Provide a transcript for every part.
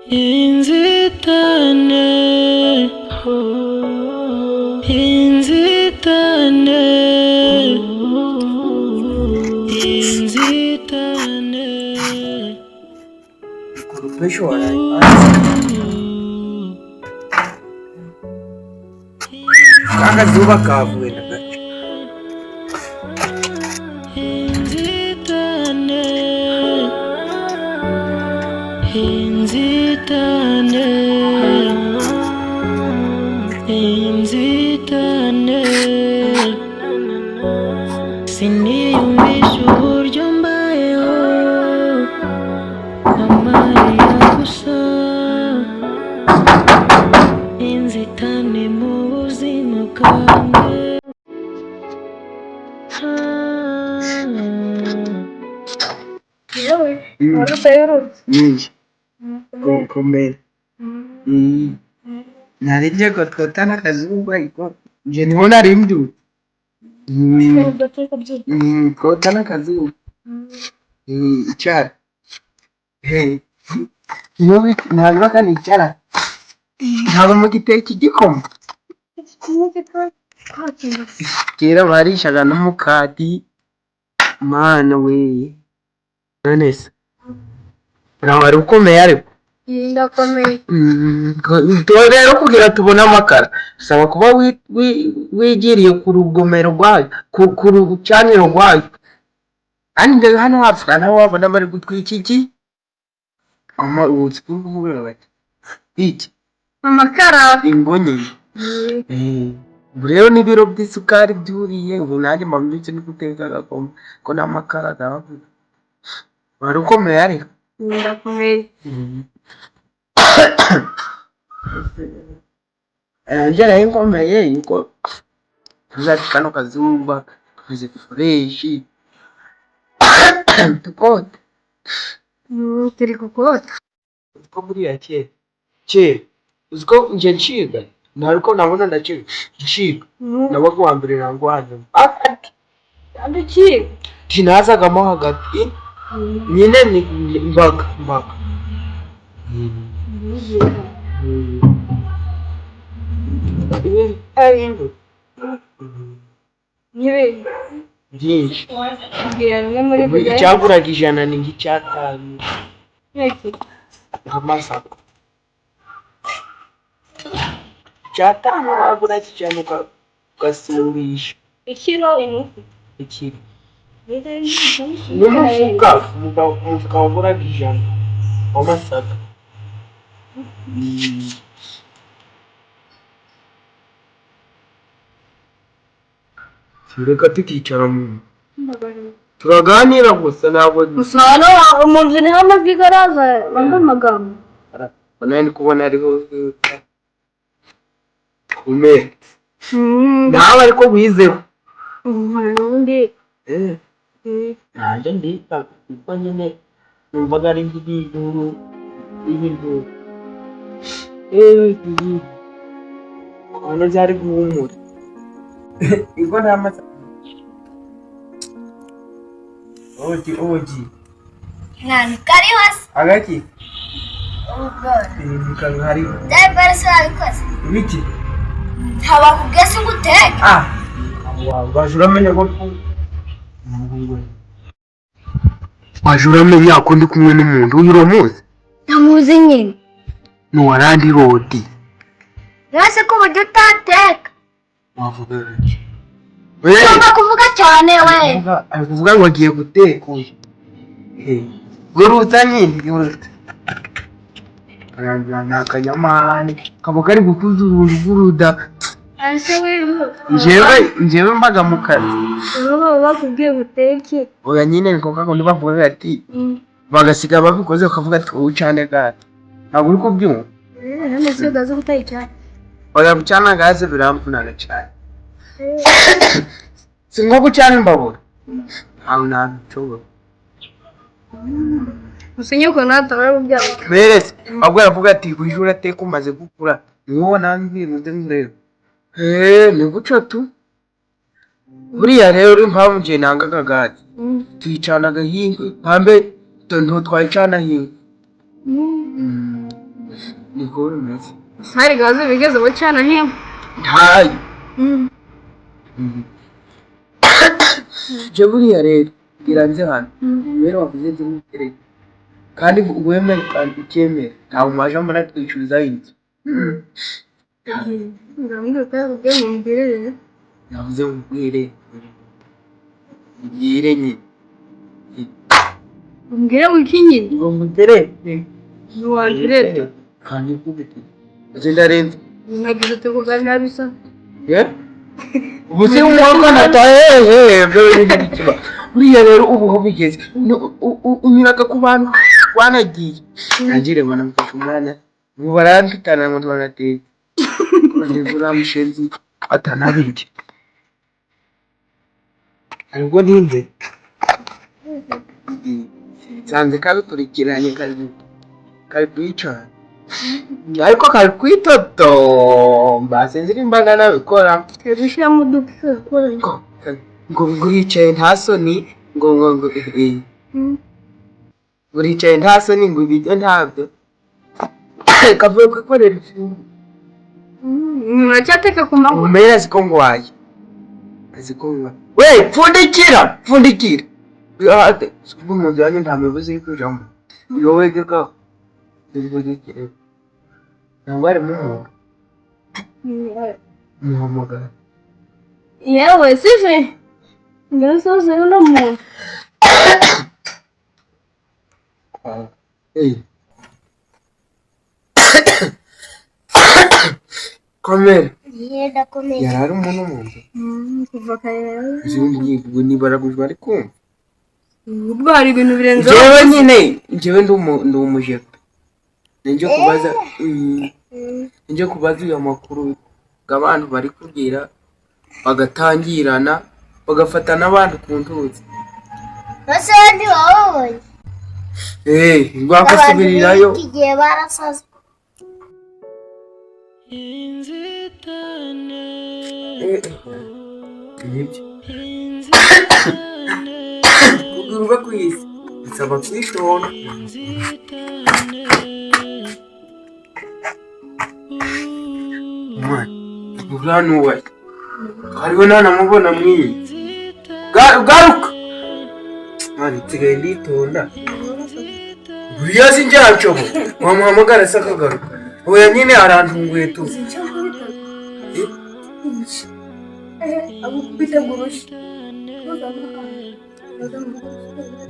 Inzitane, inzitane, inzitane. Kurupesho warai. Akazuba kavuye ndagaca. Inzitane, inzitane, inzitane. Siniyumvisha uburyo mbayeho, amarira gusa. Inzitane mu buzima bwanjye. Komera. Narije kotana kazuba iko. Je niho nari mbyutse. Kotana kazuba. Icara. Iyo ntabwo kanicara. Ntabwo mu giteki gikoma. Kera barishaga n'umukati. Mana we. Nonese. Urabara ukomeye ariko. Ndakomeye. Rero kugira tubone amakara usaba kuba wigiriye ku rugomero rwayo ku rucaniro rwayo kandi hano hafi naho wabona bari gutwika iki ubuzi bw'ububera bati iki Amakara. imbonye rero n'ibiro by'isukari byuriye ubu nanjye mbambyutse no guteka agakoma ko n'amakara gavuga wari ukomeye ariko Ndakomeye. Njera inkomeye yuko tuzati kano kazuba tuze freshi tukote Turi kukota. uko buriya kera uziko nje nshiga nariko nabona ndaciga nshiga nabaga wa mbere nangwaje Anduki. tinazagamo hagati nyine ni mbaga Nibe. byinshi Ngira rimwe muri byo. icyaguraga ijana ni nk'icyatanu Neki. amasaka icyatanu wagura kijana ugasurisha Ikiro inufi. ikiri n'umufuka waguraga ijana w'amasaka reka tukicara turaganira gusa ntabwo Musano umuntu ni amajwi garaza bambe amagambo. nari kubona ariho kumera nawe ariko wizeho Nundi. nanjye ndita kuko nyine numvaga ari nk'ibintu kubona byari guhumura ubwo nta masa oji Nani kari hasi. agaki Ubwo. ibikaro hariho Dai barasa abikoze. ibiki Haba kugese nguteke. waje uramenya ko waje uramenya ko ndi kumwe n'umuntu uyu uramuzi Ndamuzi nyine. n'uwarandi rodi Nase ko buryo utateka. wavuga iki Ugomba kuvuga cyane we. ari kuvuga ngo agiye guteka uyu guruta nyine ni akanyamahane kaba kari gukuza uruntu rw'uruda Ase we. njyewe mbaga mu kazi Uruho bakubwiye guteke. oya nyine niko kakundi bavuga ati bagasiga babikoze bakavuga ati wowe ucane gaze ntabwo uri kubyumva None se udaze guteka. oya gucana gaze biramvunaga cyane si nko gucana imbabura ntawe nabishobora Musenye ko natara ubyabo. beretse ahubwo aravuga ati uje urateka umaze gukura niwo nanbwira undi ndeba ni guco tu buriya rero impamvu nje nangaga gaze tuyicanaga hinga hambe ntutwayicana hinga niko bimeze. Hari gaze bigeze bucana him. Ntayo. Je buriya rero iranze hano rero wavuze z'umuterere kandi wemeye kandi ukemera ntawe mwaje muratwishyuza inzu. Ngambye utavuge mu mbirere. Navuze mubwire mbwire nyine Mbwire wikinyine. ngo muterere Nuwangire. kandi kubite agenda renze Nagize tukuganira bisa. ubu se umwaka nataye byo bindi kiba buriya rero ubu ho bigeze unyuraga ku bantu wanagiye nagire bana mfasha umwana mu baranditana ngo twanateye ndivura mushenzi atanabindi ariko ninze sanze kabikurikiranye kari kwicara ariko kari kwitotomba sinzira imbaga nabikora Kebisha mu dupfe kora. ngo yicaye nta soni ngo uricaye nta soni ngo ibiryo ntabyo kavuye kwikorera ifu Muracyateka ku manywa. umenya aziko ngwaye aziko ngwaye we pfundikira ubu mu nzu yanjye nta miyobozi iri kujamo yowe geka ndibugikire ntabwo harimo umuntu muhamagara Yewe sifi. Ngasoze uno muntu. komera Yeda komeye. yarari umuntu mu nzu Kuva kare. izindi ubwo nibaragujwe ari kumva Ubwo hari ibintu birenze. njyewe nyine njyewe ndi umujepe njye kubaza iyo makuru abantu bari kubwira bagatangirana bagafata n'abandi ku ntuzi Bose ndi wowe. bakasubirirayo Igihe barasaza. inzitane nibyo inzitane kuguruba ku isi bisaba kwishora inzitane umwana nuwe hariho ntanamubona mwiyi garuka mwana nsigaye nditonda buriya sinjyanshobo wamuhamagara se akagaruka oya nyine arantunguye tu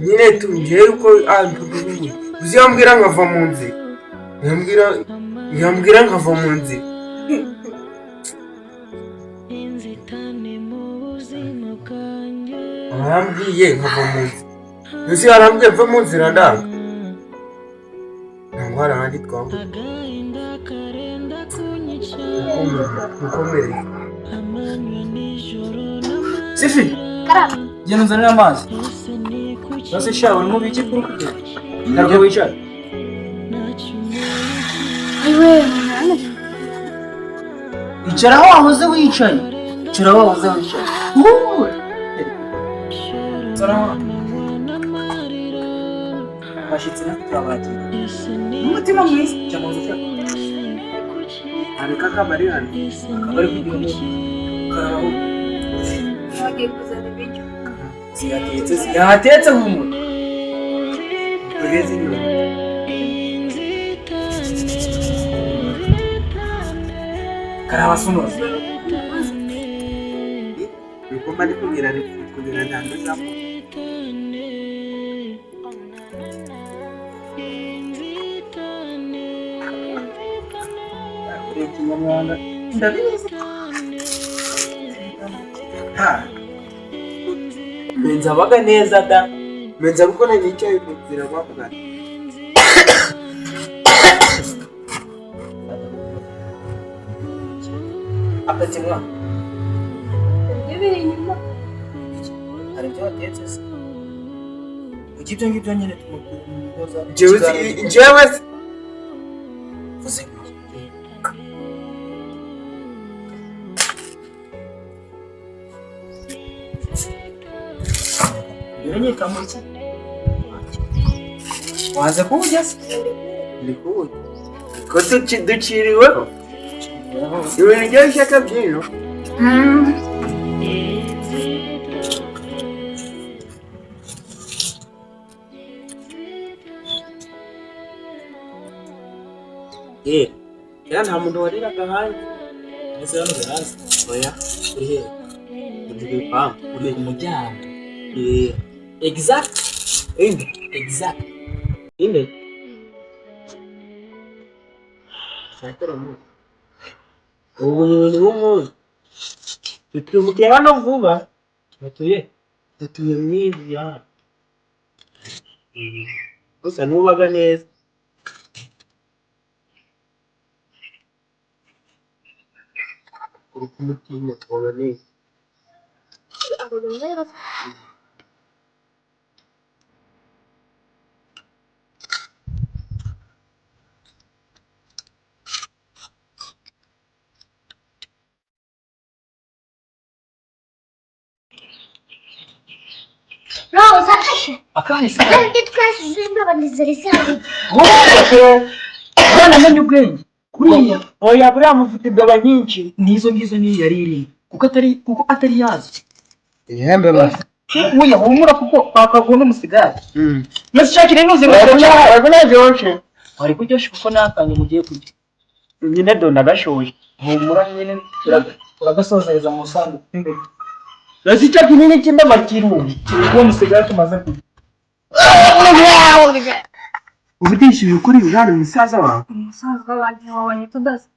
nyine tungiye uko antuguye uziyambwira nkava mu nzira yambwira nkava mu nzira inzitane mu buzima bwanjye arambwiye nkava mu nzira uzi arambwiye mva mu nzira ndanga ntabwo hari ahandi twavuga agahinda karenda kunyica ukomereye amanywa nijoro sifi genda unzanire amazi n'amase ni kuki nose sha urimo biki kuri kugenda ntabwo wicara ntacyo Iwe. icara aho wahoze wicaye icara aho wahoze wicaye ushobora n'amarira bashyitsi natwe turabagira ese ni umutima mwiza jya mu nzu ushaka kuki areka akabari hano ese akaba ari ni kugira ngo kuki karaho Wagiye kuzana ibiryo. yahatetse nk'umuntu ugeze inyuma karaba sunoze nuko mari kugira ntabwo nzamuka ikinyarwanda ndabizi menza abaga neza da menza kuko nicaye ku nzira bavuga apeti mwa Ibyo biri inyuma. hari ibyo watetse se ujya ibyo ngibyo nyine tumukoza njyewe vuze biranyeka mu ki waze kuwujya se ndi kubuye ko duciriweho ibintu byoroshye akabyino. Ya nta muntu wariraga hanze. Ese hano hanze. Oya. Ndi pam. Uri mu muryango. Exact. Exact. Inde. Sakara mu. Ubu ni umuntu. Tutuye hano vuba. Tutuye mwizi ya. Gusa nubaga neza. Urukumutima twaba neza. Rosa, acha? Akahise. Eu que tu queres lembrar de dizer isso ali? Bana menye ubwenge. Kuriya. Oya buriya mufite imbeba nyinshi. Nizo ngizo niyo yariri. Kuko atari yazi. Ihembe basi. Uya humura kuko akagona umusigati. Nashakire nuze Urabona byoroshye. Ari kuryoshye kuko nakanye mugiye kurya. Nyine dona gashoye. Humura nyine uragasozereza mu sanduku imbere. Rasicha kinini cy'imbeba kirumbi. Uwo musigati umaze kurya. Ubudishyu ukuri ujana umusaza wawe. Umusaza wanjye wabonye tudaze.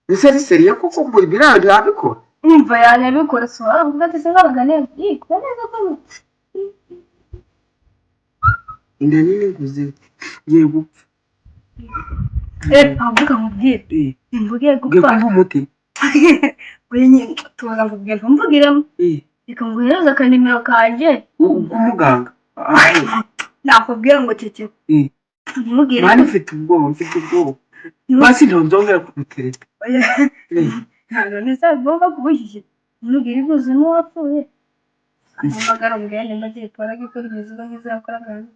Ese ari seriye koko ngo ibiranga yabikora. Umva yabikora so aravuga ati singabaga neza. Neza ko Inda nini nguzi yego. avuga mubwire. Mvugiye Gwe gupfa. umuti. Wenye tuza mubwire mvugiramo. Reka nguhereza akanimero kanje. Umuganga. Nakubwira ngo cece. Mubwire. Mani mfite ubwoba. Basi ndongera kugutereta. Ntabwo nizagomba kubujije. Mubwire iguze n'uwapfuye. Amagara mbwene maze ikora gikora ibiziba nk'izakora kandi.